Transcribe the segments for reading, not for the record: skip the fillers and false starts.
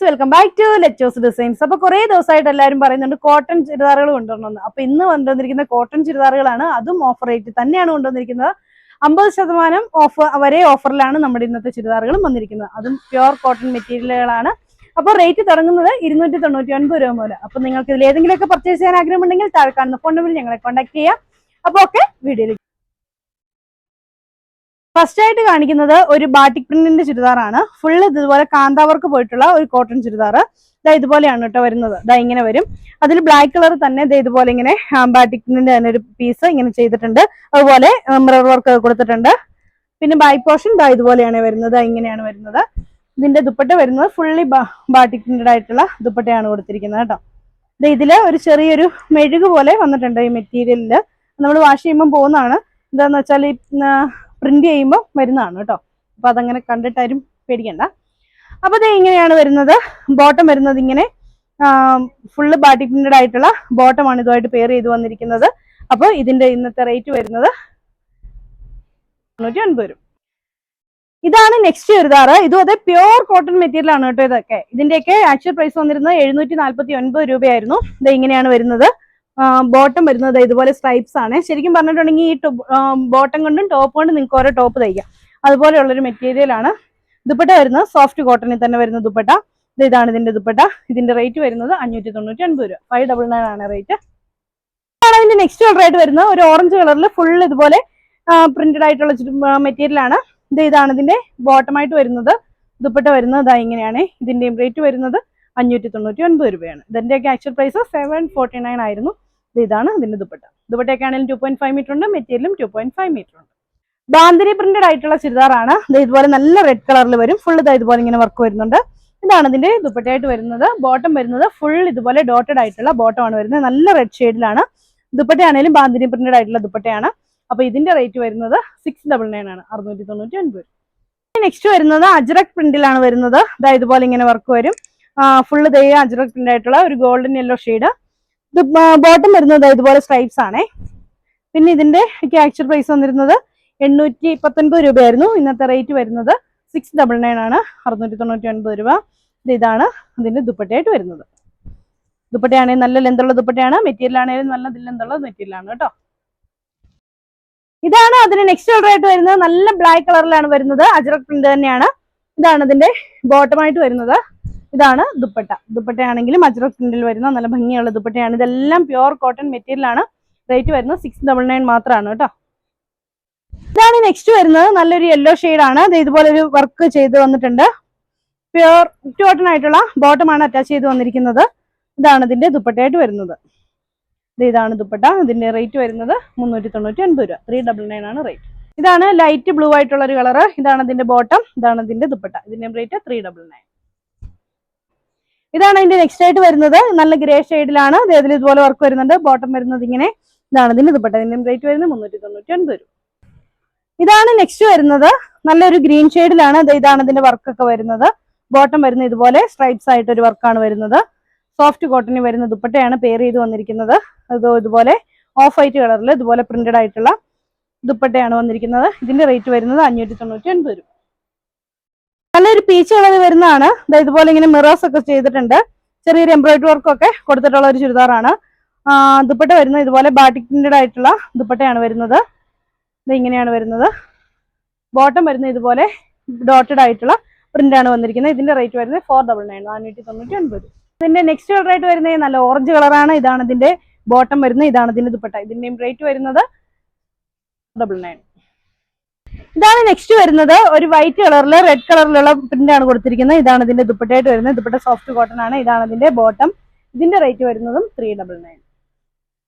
Friends, welcome back to Lettos designs. അപ്പൊ കുറെ ദിവസമായിട്ട് എല്ലാവരും പറയുന്നുണ്ട് കോട്ടൺ ചുരിദാറുകൾ കൊണ്ടുവരണമെന്ന്. അപ്പൊ ഇന്ന് കൊണ്ടുവന്നിരിക്കുന്ന കോട്ടൺ ചുരിദാറുകളാണ്. അതും ഓഫർ റേറ്റ് തന്നെയാണ് കൊണ്ടുവന്നിരിക്കുന്നത്. 50% ഓഫർ വരെ ഓഫറിലാണ് നമ്മുടെ ഇന്നത്തെ ചുരിദാറുകളും വന്നിരിക്കുന്നത്. അതും പ്യുവർ കോട്ടൺ മെറ്റീരിയലുകളാണ്. അപ്പോൾ റേറ്റ് തുടങ്ങുന്നത് 299 രൂപ മുതൽ. അപ്പൊ നിങ്ങൾക്ക് ഇതിൽ ഏതെങ്കിലുമൊക്കെ പർച്ചേസ് ചെയ്യാൻ ആഗ്രഹമുണ്ടെങ്കിൽ താഴെ കാണുന്ന ഫോൺ നമ്പറിൽ ഞങ്ങളെ കോൺടാക്ട് ചെയ്യാം. അപ്പൊ ഓക്കെ, വീഡിയോയിൽ ഫസ്റ്റ് ആയിട്ട് കാണിക്കുന്നത് ഒരു ബാട്ടിക് പ്രിന്റിന്റെ ചുരിദാറാണ്. ഫുള്ള് ഇതുപോലെ കാന്താവർക്ക് പോയിട്ടുള്ള ഒരു കോട്ടൺ ചുരിദാർ. ഇതാ ഇതുപോലെയാണ് കേട്ടോ വരുന്നത്. ഇതാ ഇങ്ങനെ വരും. അതിൽ ബ്ലാക്ക് കളർ തന്നെ ഇതുപോലെ ഇങ്ങനെ ബാട്ടിക് പ്രിന്റിന്റെ തന്നെ ഒരു പീസ് ഇങ്ങനെ ചെയ്തിട്ടുണ്ട്. അതുപോലെ മിറർ വർക്ക് കൊടുത്തിട്ടുണ്ട്. പിന്നെ ബാക്ക് പോർഷൻ ഇതാ ഇതുപോലെയാണ് വരുന്നത്. ഇങ്ങനെയാണ് വരുന്നത്. ഇതിന്റെ ദുപ്പട്ട വരുന്നത് ഫുള്ളി ബാട്ടിക് പ്രിന്റഡ് ആയിട്ടുള്ള ദുപ്പട്ടയാണ് കൊടുത്തിരിക്കുന്നത് കേട്ടോ. ഇതില് ഒരു ചെറിയൊരു മെഴുക് പോലെ വന്നിട്ടുണ്ട് ഈ മെറ്റീരിയലില്. നമ്മൾ വാഷ് ചെയ്യുമ്പോൾ പോകുന്നതാണ്. എന്താന്ന് വെച്ചാൽ പ്രിന്റ് ചെയ്യുമ്പോൾ വരുന്നതാണ് കേട്ടോ. അപ്പൊ അതങ്ങനെ കണ്ടിട്ടാരും പേടിക്കണ്ട. അപ്പൊ ഇത് ഇങ്ങനെയാണ് വരുന്നത്. ബോട്ടം വരുന്നത് ഇങ്ങനെ ഫുള്ള് ബാട്ടിക് പ്രിന്റഡ് ആയിട്ടുള്ള ബോട്ടമാണ് ഇതുമായിട്ട് പെയർ ചെയ്ത് വന്നിരിക്കുന്നത്. അപ്പൊ ഇതിന്റെ ഇന്നത്തെ റേറ്റ് വരുന്നത് 99 രൂപ. ഇതാണ് നെക്സ്റ്റ് ചുരിദാർ. ഇതും അതേ പ്യുവർ കോട്ടൺ മെറ്റീരിയൽ ആണ് കേട്ടോ. ഇതൊക്കെ ഇതിന്റെയൊക്കെ ആക്ച്വൽ പ്രൈസ് വന്നിരുന്നത് 749 രൂപയായിരുന്നു. ഇത് ഇങ്ങനെയാണ് വരുന്നത്. ബോട്ടം വരുന്നത് ഇതുപോലെ സ്ട്രൈപ്സ് ആണ്. ശരിക്കും പറഞ്ഞിട്ടുണ്ടെങ്കിൽ ഈ ബോട്ടം കൊണ്ടും ടോപ്പ് കൊണ്ടും നിങ്ങൾക്ക് ഓരോ ടോപ്പ് തയ്ക്കാം. അതുപോലെയുള്ളൊരു മെറ്റീരിയൽ ആണ്. ദുപ്പട്ട വരുന്നത് സോഫ്റ്റ് കോട്ടണിൽ തന്നെ വരുന്ന ദുപ്പട്ട. ഇതാണ് ഇതിന്റെ ദുപ്പട്ട. ഇതിന്റെ റേറ്റ് വരുന്നത് 599 രൂപ. 599 ആണ് റേറ്റ്. ഇതാണ് ഇതിന്റെ നെക്സ്റ്റ് കളർ ആയിട്ട് വരുന്നത്. ഒരു ഓറഞ്ച് കളറിൽ ഫുൾ ഇതുപോലെ പ്രിന്റഡ് ആയിട്ടുള്ള മെറ്റീരിയൽ ആണ്. ഇതാണ് ഇതിന്റെ ബോട്ടമായിട്ട് വരുന്നത്. ദുപ്പട്ട വരുന്നത് ഇതാ ഇങ്ങനെയാണ്. ഇതിന്റെയും റേറ്റ് വരുന്നത് 599 രൂപയാണ്. ഇതിന്റെയൊക്കെ ആക്ച്വൽ പ്രൈസ് 749 ആയിരുന്നു. ഇതാണ് ഇതിന്റെ ദുപ്പട്ട. ദുപ്പട്ടയൊക്കെ ആണെങ്കിലും 2.5 മീറ്റർ ഉണ്ട്. മെറ്റീരിയലും 2.5 മീറ്റർ ഉണ്ട്. ബാന്തിനി പ്രിന്റഡ് ആയിട്ടുള്ള ചുരിദാറാണ്. ഇതുപോലെ നല്ല റെഡ് കളറിൽ വരും. ഫുൾ ഇതുപോലെ ഇങ്ങനെ വർക്ക് വരുന്നുണ്ട്. ഇതാണ് ഇതിന്റെ ദുപ്പട്ടയായിട്ട് വരുന്നത്. ബോട്ടം വരുന്നത് ഫുൾ ഇതുപോലെ ഡോട്ടഡ് ആയിട്ടുള്ള ബോട്ടമാണ് വരുന്നത്. നല്ല റെഡ് ഷെയ്ഡിലാണ്. ദുപ്പട്ടയാണെങ്കിലും ബാന്തിനി പ്രിന്റഡ് ആയിട്ടുള്ള ദുപ്പട്ടയാണ്. അപ്പൊ ഇതിന്റെ റേറ്റ് വരുന്നത് 699 ആണ്. 699. നെക്സ്റ്റ് വരുന്നത് അജ്രക് പ്രിന്റിലാണ് വരുന്നത്. ഇതുപോലെ ഇങ്ങനെ വർക്ക് വരും. ഫുള്ള് അജ്രക് പ്രിന്റ് ആയിട്ടുള്ള ഒരു ഗോൾഡൻ യെല്ലോ ഷെയ്ഡ്. ഇത് ബോട്ടം വരുന്നത് ഇതുപോലെ സ്ട്രൈപ്സ് ആണേ. പിന്നെ ഇതിന്റെ ആക്ച്വൽ പ്രൈസ് വന്നിരുന്നത് 819 രൂപയായിരുന്നു. ഇന്നത്തെ റേറ്റ് വരുന്നത് 699 ആണ്. 699 രൂപ. ഇതാണ് ഇതിന്റെ ദുപ്പട്ടയായിട്ട് വരുന്നത്. ദുപ്പട്ടയാണെങ്കിൽ നല്ല ലെന്തുള്ള ദുപ്പട്ടയാണ്. മെറ്റീരിയൽ ആണെങ്കിലും നല്ല ലെന്തുള്ള മെറ്റീരിയൽ ആണ് കേട്ടോ. ഇതാണ് അതിന് നെക്സ്റ്റ് കളർ ആയിട്ട് വരുന്നത്. നല്ല ബ്ലാക്ക് കളറിലാണ് വരുന്നത്. അജ്രക് പ്രിന്റ് തന്നെയാണ്. ഇതാണ് ഇതിന്റെ ബോട്ടമായിട്ട് വരുന്നത്. ഇതാണ് ദുപ്പട്ട. ദുപ്പട്ടയാണെങ്കിലും അജ്രക് പ്രിന്റിൽ വരുന്ന നല്ല ഭംഗിയുള്ള ദുപ്പട്ടയാണ്. ഇതെല്ലാം പ്യുവർ കോട്ടൺ മെറ്റീരിയൽ ആണ്. റേറ്റ് വരുന്നത് 699 മാത്രമാണ് കേട്ടോ. ഇതാണ് നെക്സ്റ്റ് വരുന്നത്. നല്ലൊരു യെല്ലോ ഷെയ്ഡ് ആണ്. ഇതുപോലെ ഒരു വർക്ക് ചെയ്ത് വന്നിട്ടുണ്ട്. പ്യുവർ കോട്ടൺ ആയിട്ടുള്ള ബോട്ടമാണ് അറ്റാച്ച് ചെയ്ത് വന്നിരിക്കുന്നത്. ഇതാണ് ഇതിന്റെ ദുപ്പട്ടയായിട്ട് വരുന്നത്. ഇതാണ് ദുപ്പട്ട. ഇതിന്റെ റേറ്റ് വരുന്നത് 399 രൂപ. 399 ആണ് റേറ്റ്. ഇതാണ് ലൈറ്റ് ബ്ലൂ ആയിട്ടുള്ള ഒരു കളറ്. ഇതാണ് ഇതിന്റെ ബോട്ടം. ഇതാണ് ഇതിന്റെ ദുപ്പട്ട. ഇതിന്റെ റേറ്റ് 399. ഇതാണ് ഇതിന്റെ നെക്സ്റ്റ് ആയിട്ട് വരുന്നത്. നല്ല ഗ്രേ ഷെയ്ഡിലാണ്. ഇതിൽ ഇതുപോലെ വർക്ക് വരുന്നുണ്ട്. ബോട്ടം വരുന്നത് ഇങ്ങനെ. ഇതാണ് ഇതിന്റെ ദുപ്പട്ട. ഇതിന്റെ റേറ്റ് വരുന്നത് 399 രൂപ. ഇതാണ് നെക്സ്റ്റ് വരുന്നത്. നല്ലൊരു ഗ്രീൻ ഷെയ്ഡിലാണ്. ഇതാണ് ഇതിന്റെ വർക്കൊക്കെ വരുന്നത്. ബോട്ടം വരുന്നത് ഇതുപോലെ സ്ട്രൈപ്സ് ആയിട്ട് ഒരു വർക്കാണ് വരുന്നത്. സോഫ്റ്റ് കോട്ടണിൽ വരുന്ന ദുപ്പട്ടയാണ് പെയർ ചെയ്ത് വന്നിരിക്കുന്നത്. ഇതുപോലെ ഓഫ് വൈറ്റ് കളറിൽ ഇതുപോലെ പ്രിന്റഡ് ആയിട്ടുള്ള ദുപ്പട്ടയാണ് വന്നിരിക്കുന്നത്. ഇതിന്റെ റേറ്റ് വരുന്നത് 599 രൂപ. നല്ലൊരു പീച്ച് കളർ വരുന്നതാണ്. ഇതുപോലെ ഇങ്ങനെ മിറേഴ്സ് ഒക്കെ ചെയ്തിട്ടുണ്ട്. ചെറിയൊരു എംബ്രോയിഡറി വർക്കൊക്കെ കൊടുത്തിട്ടുള്ള ഒരു ചുരിദാറാണ്. ദുപ്പട്ട വരുന്നത് ഇതുപോലെ ബാട്ടിക് പ്രിന്റഡ് ആയിട്ടുള്ള ദുപ്പട്ടയാണ് വരുന്നത്. ഇങ്ങനെയാണ് വരുന്നത്. ബോട്ടം വരുന്നത് ഇതുപോലെ ഡോട്ടഡ് ആയിട്ടുള്ള പ്രിന്റ് ആണ് വന്നിരിക്കുന്നത്. ഇതിന്റെ റേറ്റ് വരുന്നത് 499 499. ഇതിന്റെ നെക്സ്റ്റ് കളർ ആയിട്ട് വരുന്നത് നല്ല ഓറഞ്ച് കളറാണ്. ഇതാണ് ഇതിന്റെ ബോട്ടം വരുന്നത്. ഇതാണ് ഇതിന്റെ ദുപ്പട്ട. ഇതിന്റെയും റേറ്റ് വരുന്നത് 499. ഇതാണ് നെക്സ്റ്റ് വരുന്നത്. ഒരു വൈറ്റ് കളറിൽ റെഡ് കളറിലുള്ള പ്രിന്റ് ആണ് കൊടുത്തിരിക്കുന്നത്. ഇതാണ് ഇതിന്റെ ദുപ്പട്ടയായിട്ട് വരുന്നത്. ദുപ്പട്ട സോഫ്റ്റ് കോട്ടൺ ആണ്. ഇതാണ് ഇതിന്റെ ബോട്ടം. ഇതിന്റെ റേറ്റ് വരുന്നതും 399.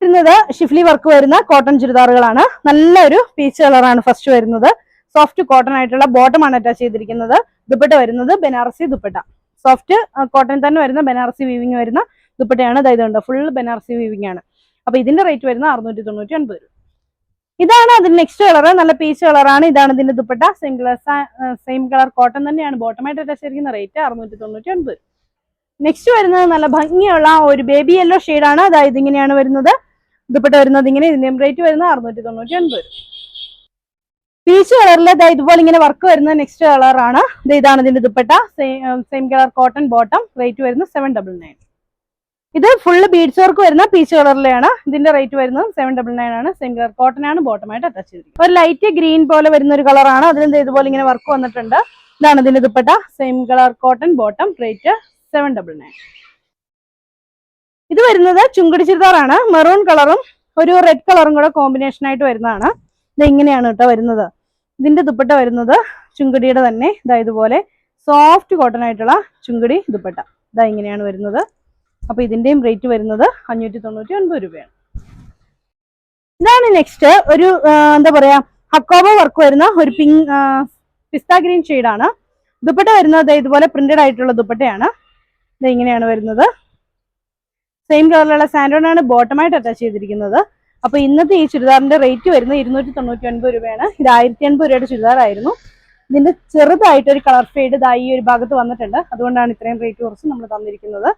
വരുന്നത് ഷിഫ്ലി വർക്ക് വരുന്ന കോട്ടൺ ചുരിദാറുകളാണ്. നല്ലൊരു പീച്ച് കളറാണ് ഫസ്റ്റ് വരുന്നത്. സോഫ്റ്റ് കോട്ടൺ ആയിട്ടുള്ള ബോട്ടമാണ് അറ്റാച്ച് ചെയ്തിരിക്കുന്നത്. ദുപ്പട്ട വരുന്നത് ബനാറസി ദുപ്പട്ട. സോഫ്റ്റ് കോട്ടൺ തന്നെ വരുന്ന ബനാറസി വീവിങ് വരുന്ന ദുപ്പട്ടയാണ്. ഇതുണ്ട് ഫുൾ ബനാറസി വീവിങ് ആണ്. അപ്പൊ ഇതിന്റെ റേറ്റ് വരുന്നത് 699 രൂപ. ഇതാണ് അതിന്റെ നെക്സ്റ്റ് കളർ. നല്ല പീച്ച് കളറാണ്. ഇതാണ് ഇതിന്റെ ദുപ്പട്ട. സെയിം കളർ കോട്ടൺ തന്നെയാണ് ബോട്ടമായിട്ട് അറ്റാച്ച് ചെയ്തിരിക്കുന്ന. റേറ്റ് 699. നെക്സ്റ്റ് വരുന്നത് നല്ല ഭംഗിയുള്ള ഒരു ബേബി യെല്ലോ ഷെയ്ഡാണ്. അതായത് ഇങ്ങനെയാണ് വരുന്നത്. ദുപ്പട്ട വരുന്നത് ഇങ്ങനെ. ഇതിന്റെ റേറ്റ് വരുന്നത് 699 രൂപ. പീച്ച് കളറിൽ ഇതുപോലെ ഇങ്ങനെ വർക്ക് വരുന്ന നെക്സ്റ്റ് കളറാണ്. ഇതാണ് ഇതിന്റെ dupatta. Same colour cotton bottom. Rate വരുന്നത് 799. ഇത് ഫുള്ള് ബീഡ്സ് വർക്ക് വരുന്ന പീച്ച് കളറിലാണ്. ഇതിന്റെ റേറ്റ് വരുന്നത് 799 ആണ്. സെയിം കളർ കോട്ടൺ ആണ് ബോട്ടമായിട്ട് അറ്റാച്ച് ചെയ്തിരിക്കുന്നത്. ഒരു ലൈറ്റ് ഗ്രീൻ പോലെ വരുന്ന ഒരു കളറാണ്. അതിന് ഇതുപോലെ ഇങ്ങനെ വർക്ക് വന്നിട്ടുണ്ട്. ഇതാണ് ഇതിന്റെ dupatta. Same colour cotton bottom. Rate 799. ഇത് വരുന്നത് ചുങ്കടി ചുരിദാറാണ്. മെറൂൺ കളറും ഒരു റെഡ് കളറും കൂടെ കോമ്പിനേഷൻ ആയിട്ട് വരുന്നതാണ്. ഇത് ഇങ്ങനെയാണ് കേട്ടോ വരുന്നത്. ഇതിന്റെ ദുപ്പട്ട വരുന്നത് ചുങ്കടിയുടെ തന്നെ ഇതുപോലെ സോഫ്റ്റ് കോട്ടൺ ആയിട്ടുള്ള ചുങ്കടി ദുപ്പട്ട. ഇങ്ങനെയാണ് വരുന്നത്. അപ്പൊ ഇതിന്റെയും റേറ്റ് വരുന്നത് 599 രൂപയാണ്. ഇതാണ് നെക്സ്റ്റ് ഒരു എന്താ പറയാ ഹക്കോബ വർക്ക് വരുന്ന ഒരു പിസ്ത ഗ്രീൻ ഷെയ്ഡാണ്. ദുപ്പട്ട വരുന്നത് ഇതുപോലെ പ്രിന്റഡ് ആയിട്ടുള്ള ദുപ്പട്ടയാണ്. ഇങ്ങനെയാണ് വരുന്നത്. സെയിം കളറിലുള്ള സാൻഡോൺ ആണ് ബോട്ടമായിട്ട് അറ്റാച്ച് ചെയ്തിരിക്കുന്നത്. അപ്പൊ ഇന്നത്തെ ഈ ചുരിദാറിന്റെ റേറ്റ് വരുന്നത് 299 രൂപയാണ്. ഇത് 1080 രൂപയുടെ ചുരിദാറായിരുന്നു. ഇതിന്റെ ചെറുതായിട്ടൊരു കളർ ഷെയ്ഡ് ഈ ഒരു ഭാഗത്ത് വന്നിട്ടുണ്ട്. അതുകൊണ്ടാണ് ഇത്രയും റേറ്റ് കുറച്ച് നമ്മൾ തന്നിരിക്കുന്നത്.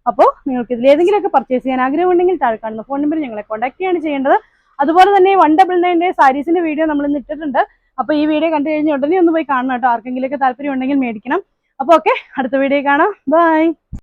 അപ്പോൾ നിങ്ങൾക്ക് ഇതിലേതെങ്കിലുമൊക്കെ പർച്ചേസ് ചെയ്യാൻ ആഗ്രഹമുണ്ടെങ്കിൽ താഴെ കാണുന്ന ഫോൺ നമ്പറിൽ ഞങ്ങളെ കോൺടാക്ട് ചെയ്യാണ് ചെയ്യേണ്ടത്. അതുപോലെ തന്നെ 199 സാരീസിന്റെ വീഡിയോ നമ്മൾ ഇന്ന് ഇട്ടിട്ടുണ്ട്. അപ്പോൾ ഈ വീഡിയോ കണ്ടു കഴിഞ്ഞാൽ ഉടനെ ഒന്ന് പോയി കാണണം കേട്ടോ. ആർക്കെങ്കിലുമൊക്കെ താല്പര്യം ഉണ്ടെങ്കിൽ മേടിക്കണം. അപ്പോൾ ഓക്കെ, അടുത്ത വീഡിയോ കാണാം. ബൈ.